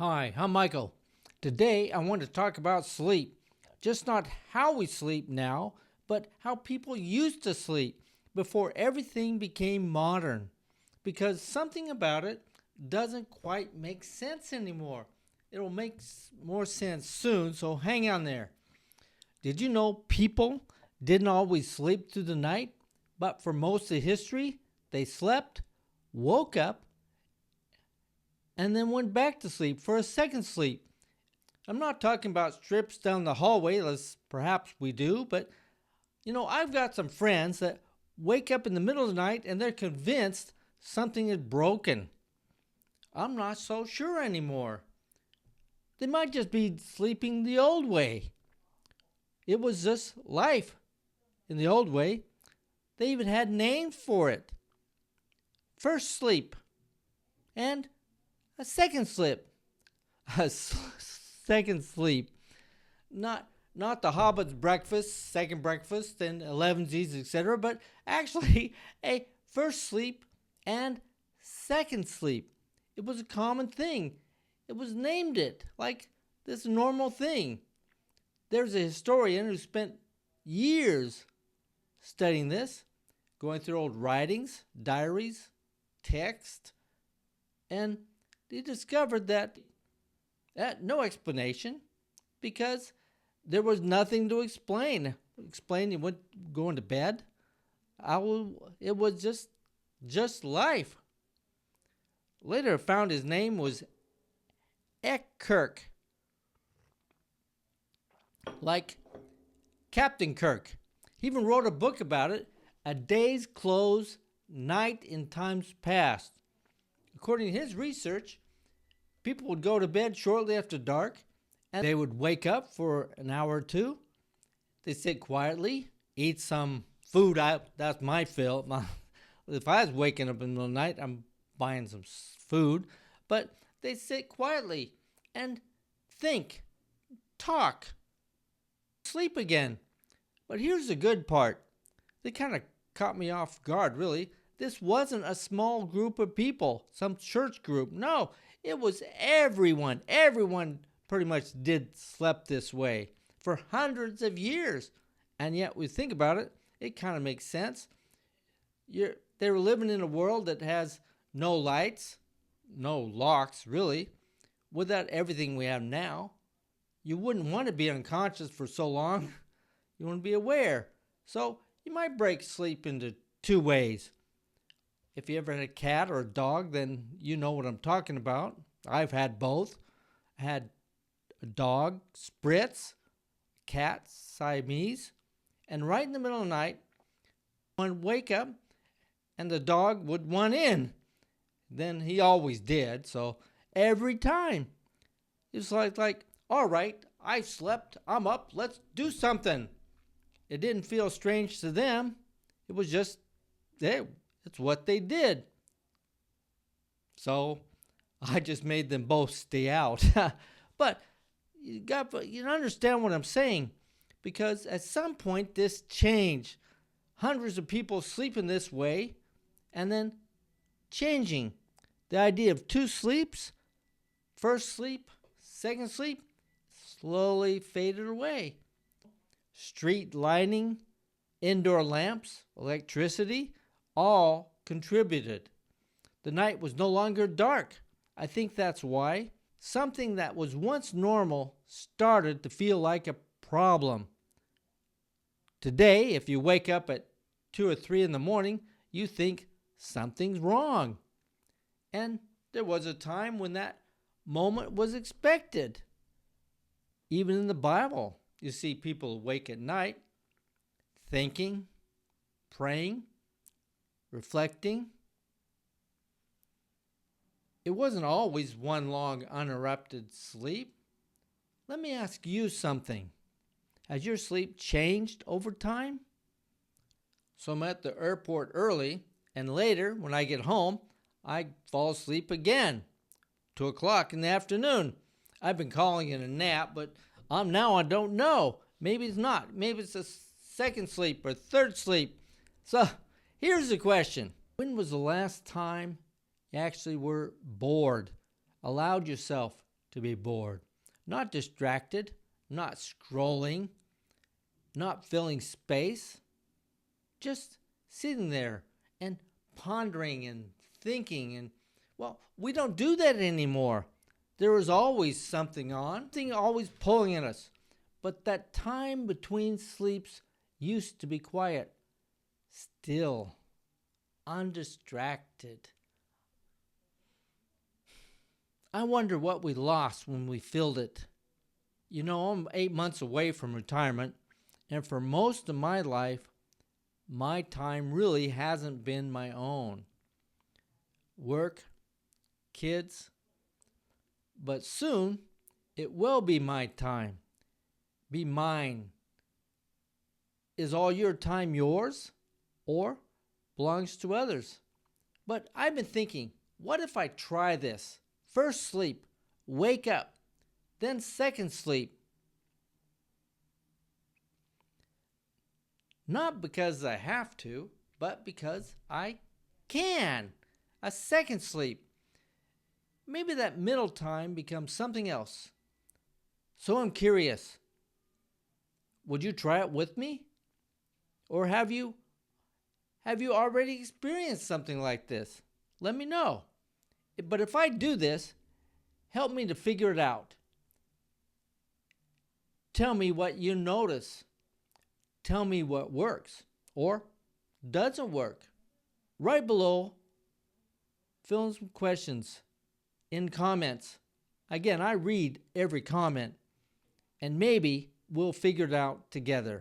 Hi, I'm Michael. Today I want to talk about sleep. Just not how we sleep now, but how people used to sleep before everything became modern. Because something about it doesn't quite make sense anymore. It'll make more sense soon, so hang on there. Did you know people didn't always sleep through the night, but for most of history, they slept, woke up, and then went back to sleep for a second sleep? I'm not talking about strips down the hallway, as perhaps we do, but I've got some friends that wake up in the middle of the night and they're convinced something is broken. I'm not so sure anymore. They might just be sleeping the old way. It was just life in the old way. They even had names for it: first sleep and a second sleep. Second sleep. Not the Hobbit's breakfast, second breakfast, and elevensies, etc., but actually a first sleep and second sleep. It was a common thing. It was named it like this normal thing. There's a historian who spent years studying this, going through old writings, diaries, text, and he discovered that no explanation, because there was nothing to explain. Explain you went going to bed. It was just life. Later, I found his name was Kirk, like Captain Kirk. He even wrote a book about it, A Day's Close, Night in Times Past. According to his research, people would go to bed shortly after dark, and they would wake up for an hour or two. They'd sit quietly, eat some food. That's my fill. If I was waking up in the middle of the night, I'm buying some food. But they sit quietly and think, talk, sleep again. But here's the good part. They kind of caught me off guard, really. This wasn't a small group of people, some church group. No, it was everyone. Everyone pretty much slept this way for hundreds of years. And yet, we think about it, it kind of makes sense. They were living in a world that has no lights, no locks, really. Without everything we have now, you wouldn't want to be unconscious for so long. You want to be aware. So you might break sleep into two ways. If you ever had a cat or a dog, then you know what I'm talking about. I've had both. I had a dog, Spritz, cat, Siamese, and right in the middle of the night, one would wake up and the dog would want in. Then he always did, so every time. It was like, all right, I've slept, I'm up, let's do something. It didn't feel strange to them. It was just, it's what they did. So I just made them both stay out. But you understand what I'm saying, because at some point this changed. Hundreds of people sleeping this way and then changing. The idea of two sleeps, first sleep, second sleep, slowly faded away. Street lighting, indoor lamps, electricity, all contributed. The night was no longer dark. I think that's why something that was once normal started to feel like a problem. Today, if you wake up at 2 or 3 in the morning, you think something's wrong. And there was a time when that moment was expected. Even in the Bible, you see people awake at night, thinking, praying, reflecting. It wasn't always one long uninterrupted sleep. Let me ask you something. Has your sleep changed over time? So I'm at the airport early, and later, when I get home, I fall asleep again. 2 o'clock in the afternoon. I've been calling it a nap, but I don't know. Maybe it's not. Maybe it's a second sleep or third sleep. So here's the question. When was the last time you actually were bored, allowed yourself to be bored, not distracted, not scrolling, not filling space, just sitting there and pondering and thinking. And, well, we don't do that anymore. There is always something on, something always pulling at us. But that time between sleeps used to be quiet, still, undistracted. I wonder what we lost when we filled it. You know, I'm 8 months away from retirement, and for most of my life, my time really hasn't been my own. Work, kids, but soon it will be my time. Be mine. Is all your time yours or belongs to others? But I've been thinking, what if I try this? First sleep, wake up, then second sleep. Not because I have to, but because I can. A second sleep. Maybe that middle time becomes something else. So I'm curious. Would you try it with me? Or have you already experienced something like this? Let me know. But if I do this, help me to figure it out. Tell me what you notice. Tell me what works or doesn't work. Right below, fill in some questions in comments. Again, I read every comment, and maybe we'll figure it out together.